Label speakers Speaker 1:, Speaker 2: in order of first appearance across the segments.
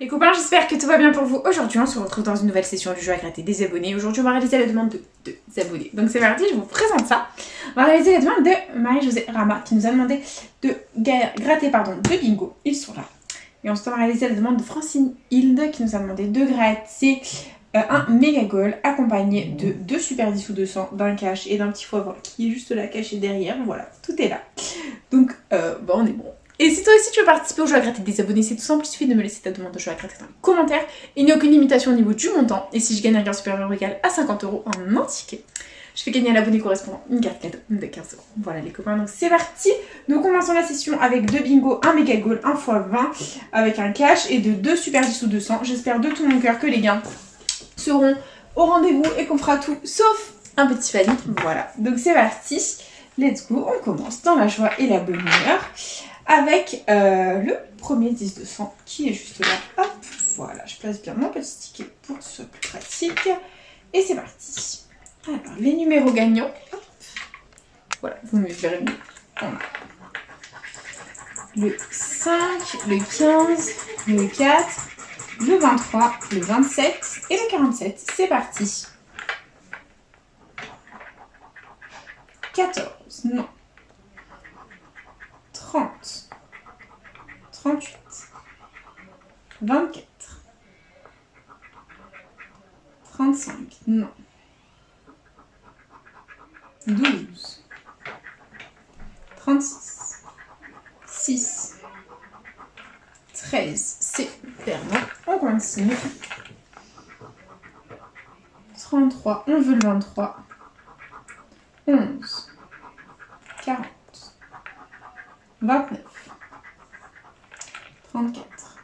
Speaker 1: Les copains, j'espère que tout va bien pour vous. Aujourd'hui, on se retrouve dans une nouvelle session du jeu à gratter des abonnés. Aujourd'hui, on va réaliser la demande de 2 abonnés. Donc c'est parti, je vous présente ça. On va réaliser la demande de Marie-Josée Rama qui nous a demandé de gratter 2 bingos. Ils sont là. Et ensuite, on va réaliser la demande de Francine Hilde qui nous a demandé de gratter un méga goal accompagné de 2 super 10 ou 200, d'un cash et d'un petit x20 qui est juste là caché derrière. Voilà, tout est là. Donc, on est bon. Et si toi aussi tu veux participer au jeu à gratter des abonnés, c'est tout simple, il suffit de me laisser ta demande de jeu à gratter dans les commentaires. Il n'y a aucune limitation au niveau du montant. Et si je gagne un gain supérieur ou égal à 50 € en un ticket, je fais gagner à l'abonné correspondant une carte cadeau de 15 €. Voilà les copains, donc c'est parti. Nous commençons la session avec 2 bingos, un méga goal, un x20 avec un cash et de 2 super 10 ou 200. J'espère de tout mon cœur que les gains seront au rendez-vous et qu'on fera tout sauf un petit failli. Voilà, donc c'est parti. Let's go, on commence dans la joie et la bonne humeur. Avec le premier 10-200 qui est juste là. Hop, voilà, je place bien mon petit ticket pour que ce soit plus pratique. Et c'est parti. Alors, les numéros gagnants. Hop. Voilà, vous me verrez mieux. On a le 5, le 15, le 4, le 23, le 27 et le 47. C'est parti. 14, non. 30, 38, 24, 35, non, 12, 36, 6, 13, c'est permis, on continue, 33, on veut le 23, 11, 40, 29, 34,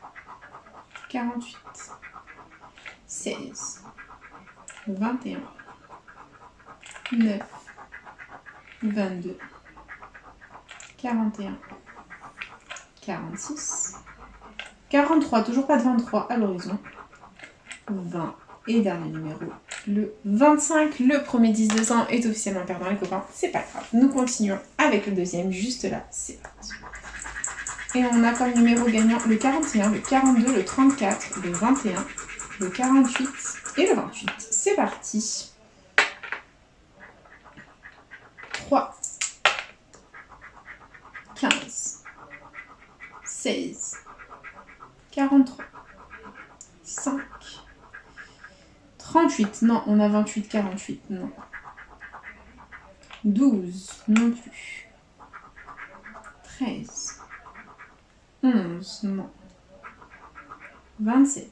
Speaker 1: 48, 16, 21, 9, 22, 41, 46, 43, toujours pas de 23 à l'horizon, 20 et dernier numéro, le 25, le premier 10-200 est officiellement perdant les copains, c'est pas grave, nous continuons avec le deuxième juste là, c'est parti. Et on a comme numéro gagnant le 41, le 42, le 34, le 21, le 48 et le 28. C'est parti. 3, 15, 16, 43, 5, 38, non, on a 28, 48, non. 12, non plus. 13. 11, non. 27.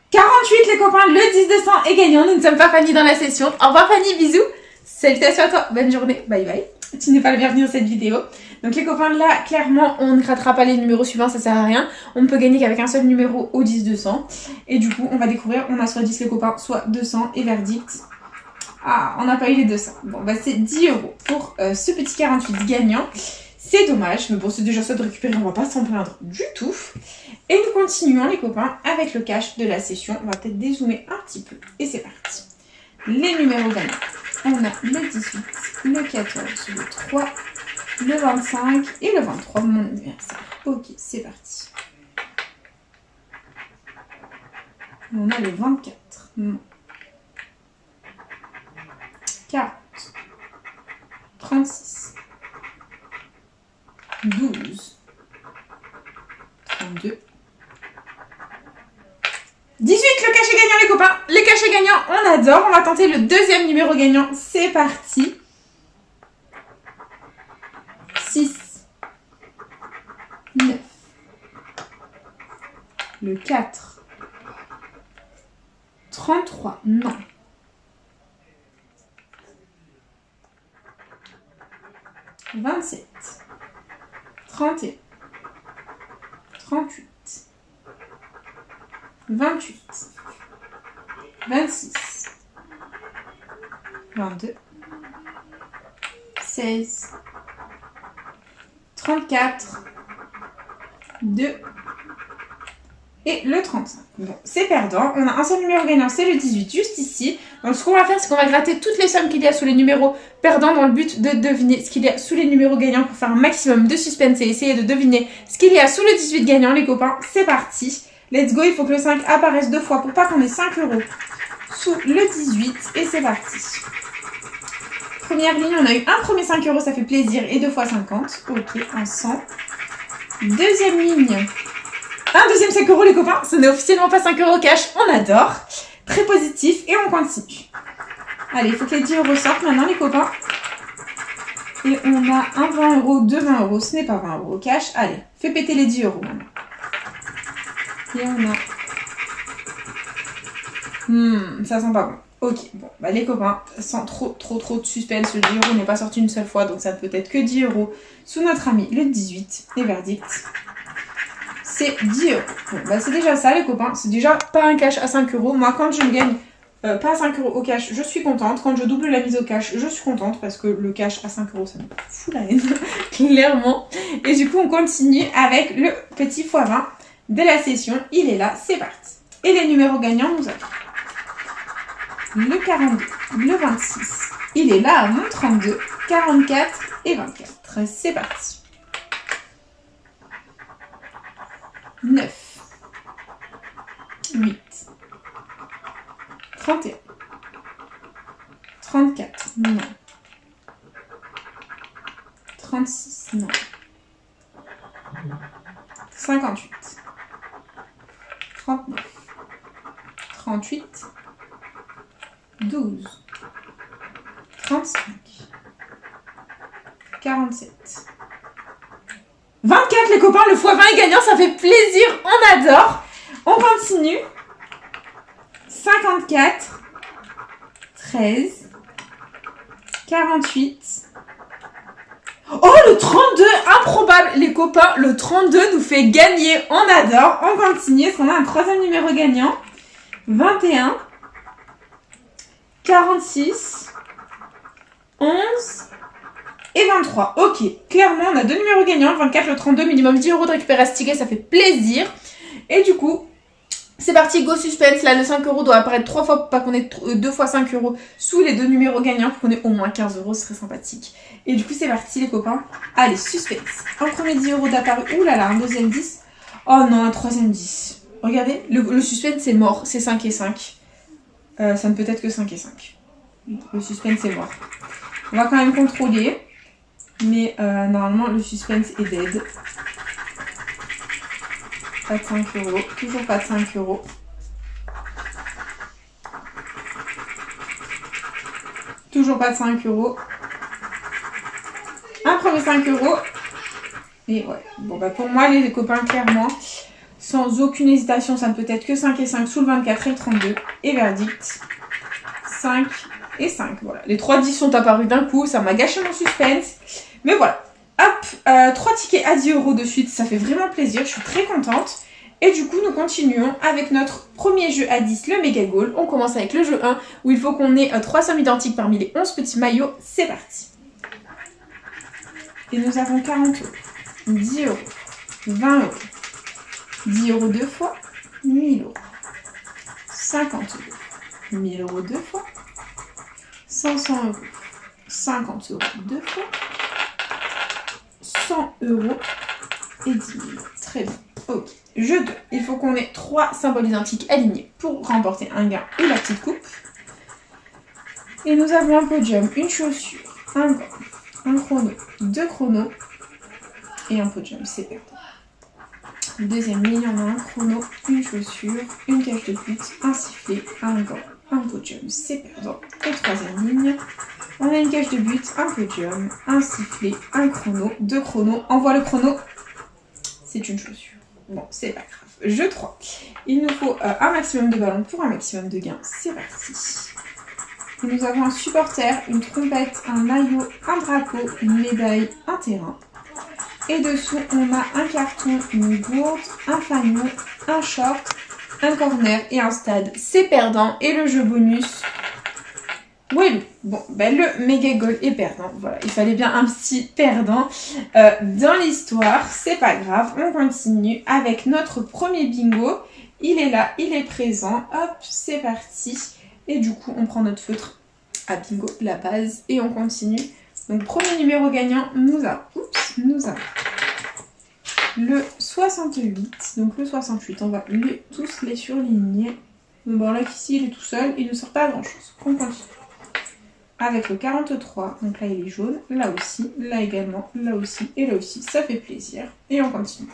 Speaker 1: 48 les copains, le 10-200 est gagnant. Nous ne sommes pas Fanny dans la session. Au revoir Fanny, bisous. Salutations à toi, bonne journée, bye bye. Tu n'es pas le bienvenu dans cette vidéo. Donc les copains, là, clairement, on ne grattera pas les numéros suivants, ça sert à rien. On ne peut gagner qu'avec un seul numéro au 10-200. Et du coup, on va découvrir, on a soit 10 les copains, soit 200 et verdict. Ah, on n'a pas eu les 200. Bon, bah c'est 10 € pour ce petit 48 gagnant. C'est dommage, mais bon, c'est déjà ça de récupérer, on va pas s'en plaindre du tout. Et nous continuons les copains avec le cash de la session. On va peut-être dézoomer un petit peu. Et c'est parti. Les numéros gagnants. On a le 18, le 14, le 3, le 25 et le 23, mon anniversaire. Ok, c'est parti. On a le 24, non. 40, 36, 12, 32, 18, le cachet gagnant les copains. Les cachets gagnants, on adore. On va tenter le deuxième numéro gagnant. C'est parti. 6, 9, le 4, 33, non. 27, 31, 38, 28, 26, 22, 16, 34, 2 et le 35. Bon, c'est perdant. On a un seul numéro gagnant, c'est le 18, juste ici. Donc ce qu'on va faire, c'est qu'on va gratter toutes les sommes qu'il y a sous les numéros perdants dans le but de deviner ce qu'il y a sous les numéros gagnants pour faire un maximum de suspense et essayer de deviner ce qu'il y a sous le 18 gagnant, les copains. C'est parti. Let's go, il faut que le 5 apparaisse 2 fois pour pas qu'on ait 5 € sous le 18. Et c'est parti. Première ligne, on a eu un premier 5 €, ça fait plaisir, et 2 fois 50. Ok, un 100. Deuxième ligne. Un deuxième 5 € les copains, ce n'est officiellement pas 5 € cash, on adore. Très positif, et on continue. Allez, il faut que les 10 € sortent maintenant les copains. Et on a un 20 €, deux 20 €, ce n'est pas 20 € cash. Allez, fais péter les 10 € maintenant. Et on a... ça sent pas bon. Ok, bon, bah les copains, sans trop de suspense, le 10 € n'est pas sorti une seule fois, donc ça ne peut être que 10 € sous notre ami le 18. Et verdict, c'est 10 €. Bon, bah c'est déjà ça les copains, c'est déjà pas un cash à 5 €. Moi, quand je gagne pas 5 € au cash, je suis contente. Quand je double la mise au cash, je suis contente parce que le cash à 5 €, ça me fout la haine, clairement. Et du coup, on continue avec le petit x20 de la session. Il est là, c'est parti. Et les numéros gagnants, nous avons le 42, le 26. Il est là à mon 32, 44 et 24. C'est parti. 9, 8, 31, 34, non. 36, non. 58, 39, 38, 12, 35, 47, 24 les copains, le x20 est gagnant, ça fait plaisir, on adore. On continue. 54, 13, 48. Oh, le 32, improbable les copains, le 32 nous fait gagner, on adore. On continue, est-ce qu'on a un troisième numéro gagnant? 21, 46, 11 et 23. Ok, clairement on a deux numéros gagnants, le 24, le 32, minimum 10 € de récupérer à ce ticket, ça fait plaisir. Et du coup, c'est parti, go suspense. Là, le 5 € doit apparaître 3 fois pour pas qu'on ait 2 fois 5 € sous les deux numéros gagnants pour qu'on ait au moins 15 €, ce serait sympathique. Et du coup, c'est parti les copains. Allez, suspense. Un premier 10 € d'apparu. Ouh là là, un deuxième 10. Oh non, un troisième 10. Regardez, le suspense c'est mort, c'est 5 et 5. Ça ne peut être que 5 et 5. Le suspense est mort. On va quand même contrôler. Mais normalement, le suspense est dead. Pas de 5 €. Toujours pas de 5 €. Toujours pas de 5 €. Un premier 5 €. Et ouais. Bon bah pour moi, les copains, clairement, sans aucune hésitation, ça ne peut être que 5 et 5 sous le 24 et le 32. Et verdict, 5 et 5. Voilà. Les 3 10 sont apparus d'un coup. Ça m'a gâché mon suspense. Mais voilà. Hop, 3 tickets à 10 € de suite, ça fait vraiment plaisir, je suis très contente. Et du coup, nous continuons avec notre premier jeu à 10, le Mega Goal. On commence avec le jeu 1, où il faut qu'on ait 3 sommes identiques parmi les 11 petits maillots. C'est parti. Et nous avons 40 €, 10 €, 20 €, 10 € deux fois, 1000 €, 50 €, 1000 € deux fois, 500 €, 50 € deux fois, 100 € et 10 000. Très bien. Ok. Jeu 2. Il faut qu'on ait 3 symboles identiques alignés pour remporter un gain ou la petite coupe. Et nous avons un podium, une chaussure, un gant, un chrono, 2 chronos et un podium. C'est perdant. Deuxième ligne, on a un chrono, une chaussure, une cage de but, un sifflet, un gant, un podium. C'est perdant. Et troisième ligne, on a une cage de but, un podium, un sifflet, un chrono, 2 chronos. Envoie le chrono. C'est une chaussure. Bon, c'est pas grave. Jeu 3. Il nous faut un maximum de ballons pour un maximum de gains. C'est parti. Et nous avons un supporter, une trompette, un maillot, un drapeau, une médaille, un terrain. Et dessous, on a un carton, une gourde, un fanion, un short, un corner et un stade. C'est perdant. Et le jeu bonus... Oui, bon, ben le Mega Goal est perdant. Voilà, il fallait bien un petit perdant dans l'histoire. C'est pas grave, on continue avec notre premier bingo. Il est là, il est présent. Hop, c'est parti. Et du coup, on prend notre feutre à bingo, la base, et on continue. Donc, premier numéro gagnant, nous avons le 68. Donc le 68, on va tous les surligner. Bon, là, ici, il est tout seul, il ne sort pas grand chose. On continue. Avec le 43, donc là, il est jaune. Là aussi, là également, là aussi et là aussi. Ça fait plaisir. Et on continue.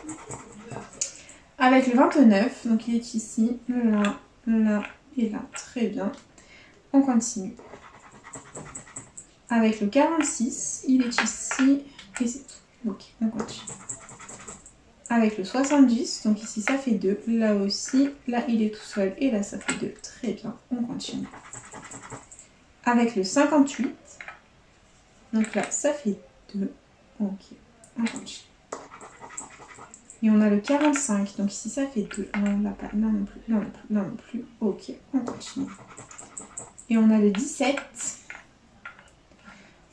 Speaker 1: Avec le 29, donc il est ici, là, là et là. Très bien. On continue. Avec le 46, il est ici et c'est tout. Ok, on continue. Avec le 70, donc ici ça fait 2, là aussi, là il est tout seul et là ça fait 2. Très bien, on continue. Avec le 58, donc là ça fait 2. Ok, on continue. Et on a le 45, donc ici ça fait 2. Là on l'a pas, là non plus, là non plus, là non plus. Ok, on continue. Et on a le 17.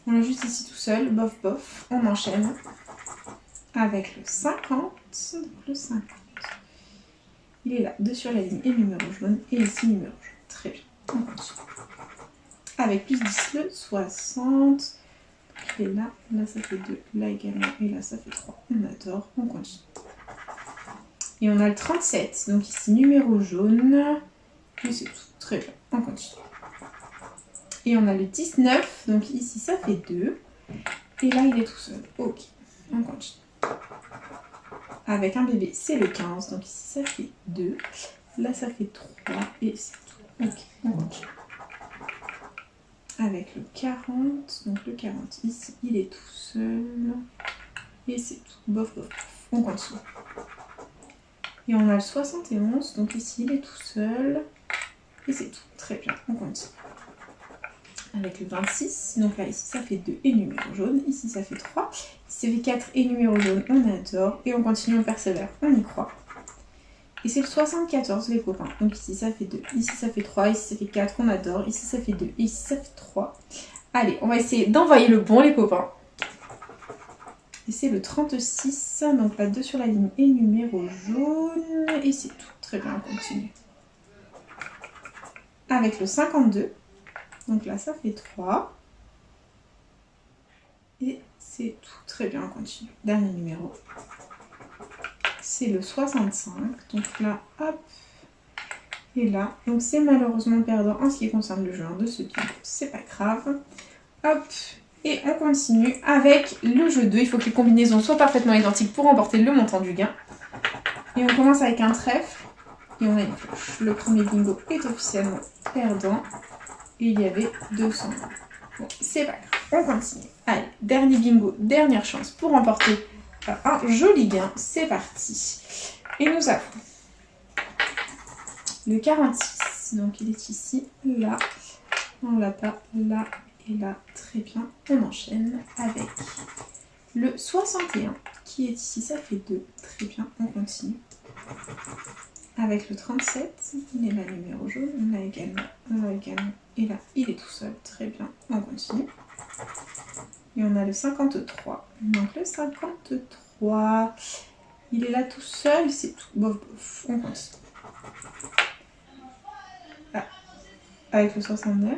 Speaker 1: On est juste ici tout seul, bof bof, on enchaîne. Avec le 50, donc le 50. Il est là, 2 sur la ligne et numéro jaune, et ici numéro jaune. Très bien, on continue. Avec plus 10, le 60. Il est là, là ça fait 2, là également, et là ça fait 3. On adore, on continue. Et on a le 37, donc ici numéro jaune, et c'est tout. Très bien, on continue. Et on a le 19, donc ici ça fait 2, et là il est tout seul. Ok, on continue. Avec un bébé, c'est le 15, donc ici ça fait 2, là ça fait 3 et c'est tout. Ok, on continue. Avec le 40, donc le 40 ici, il est tout seul et c'est tout. Bof, bof, bof. On continue. Et on a le 71, donc ici il est tout seul et c'est tout. Très bien, on continue. Avec le 26, donc là ici ça fait 2 et numéro jaune, ici ça fait 3, ici ça fait 4 et numéro jaune, on adore, et on continue, on persévère, on y croit. Et c'est le 74 les copains, donc ici ça fait 2, ici ça fait 3, ici ça fait 4, on adore, ici ça fait 2, et ici ça fait 3. Allez, on va essayer d'envoyer le bon les copains. Et c'est le 36, donc là 2 sur la ligne et numéro jaune, et c'est tout, très bien, on continue. Avec le 52. Donc là, ça fait 3. Et c'est tout. Très bien, on continue. Dernier numéro. C'est le 65. Donc là, hop. Et là. Donc c'est malheureusement perdant en ce qui concerne le joueur de ce tour. C'est pas grave. Hop. Et on continue avec le jeu 2. Il faut que les combinaisons soient parfaitement identiques pour remporter le montant du gain. Et on commence avec un trèfle. Et on a une cloche. Le premier bingo est officiellement perdant. Et il y avait 200 €. Bon, c'est pas grave, on continue. Allez, dernier bingo, dernière chance pour remporter un joli gain. C'est parti. Et nous avons le 46. Donc il est ici, là. On l'a pas, là et là. Très bien, on enchaîne avec le 61 qui est ici, ça fait 2. Très bien, on continue. Avec le 37, il est là numéro jaune, là également, et là, il est tout seul, très bien, on continue. Et on a le 53, donc le 53, il est là tout seul, c'est tout, bof bof, on continue. Ah. Avec le 69,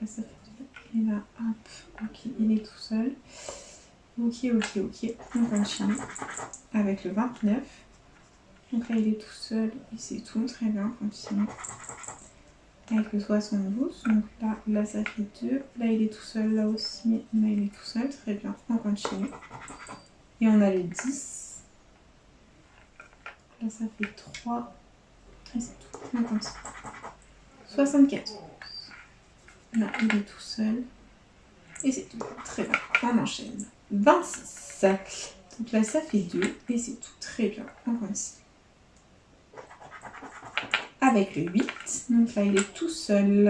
Speaker 1: là ça fait 2, et là, hop, ok, il est tout seul, ok, on continue. Avec le 29, donc là il est tout seul et c'est tout, très bien, on continue. Avec le 72, donc là ça fait 2, là il est tout seul, là aussi, là il est tout seul, très bien, on continue. Et on a le 10, là ça fait 3, et c'est tout, on continue. 74, là il est tout seul, et c'est tout, très bien, on enchaîne. 26, donc là ça fait 2, et c'est tout, très bien, on continue. Avec le 8, donc là il est tout seul,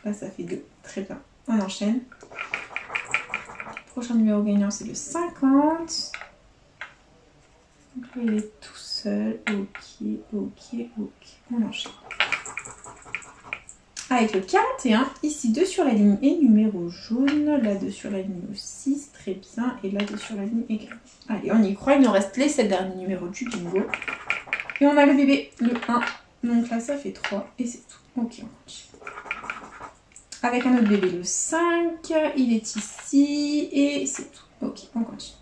Speaker 1: là ça fait 2, très bien, on enchaîne. Prochain numéro gagnant c'est le 50, donc là il est tout seul, ok, on enchaîne. Avec le 41, ici 2 sur la ligne et numéro jaune, là 2 sur la ligne 6, très bien, et là 2 sur la ligne également. Allez, on y croit, il nous reste les 7 derniers numéros du bingo. Et on a le bébé, le 1, donc là ça fait 3 et c'est tout. Ok, on continue. Avec un autre bébé, le 5, il est ici et c'est tout. Ok, on continue.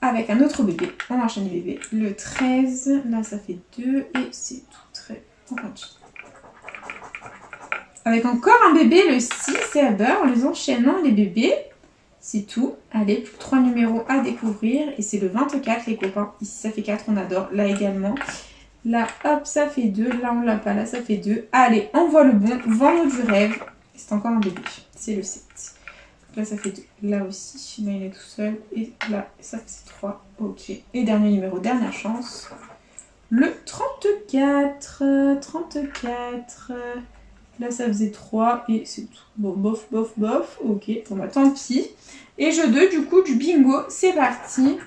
Speaker 1: avec un autre bébé. On enchaîne les bébés. Le 13, là ça fait 2 et c'est tout. Très. On continue. Avec encore un bébé, le 6 et à beurre, en les enchaînant les bébés. C'est tout. Allez, plus que 3 numéros à découvrir. Et c'est le 24 les copains. Ici ça fait 4, on adore. Là également. Là, hop, ça fait 2. Là, on l'a pas. Là, ça fait 2. Allez, on voit le bon. Vendre du rêve. C'est encore un bébé. C'est le 7. Là, ça fait 2. Là aussi. Là, il est tout seul. Et là, ça fait 3. Ok. Et dernier numéro, dernière chance. Le 34. 34. Là, ça faisait 3. Et c'est tout. Bon, bof, bof, bof. Ok. Bon, bah, tant pis. Et jeu 2, du coup, du bingo. C'est parti.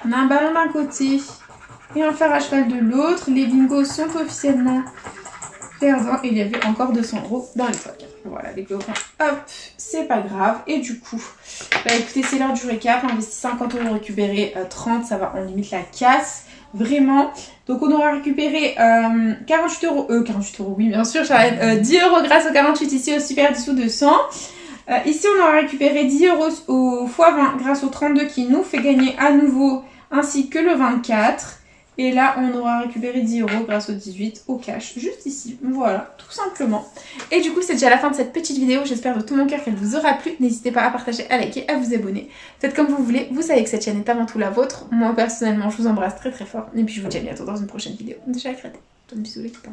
Speaker 1: On a un ballon d'un côté. Et un fer à cheval de l'autre. Les bingos sont officiellement perdants. Et il y avait encore 200 € dans les toiles. Voilà, les copains. Hop, c'est pas grave. Et du coup, bah écoutez, c'est l'heure du récap. Investi 50 €, récupérer 30. Ça va, on limite la casse. Vraiment. Donc, on aura récupéré 48 €. 48 €, oui, bien sûr, j'arrête. 10 € grâce au 48 ici, au super dissous de 100. Ici, on aura récupéré 10 € au x20 grâce au 32 qui nous fait gagner à nouveau, ainsi que le 24. Et là, on aura récupéré 10 € grâce au 18 au cash, juste ici. Voilà, tout simplement. Et du coup, c'est déjà la fin de cette petite vidéo. J'espère de tout mon cœur qu'elle vous aura plu. N'hésitez pas à partager, à liker, à vous abonner. Faites comme vous voulez. Vous savez que cette chaîne est avant tout la vôtre. Moi, personnellement, je vous embrasse très très fort. Et puis, je vous dis à bientôt dans une prochaine vidéo de Joie à Gratter. Bisous les copains.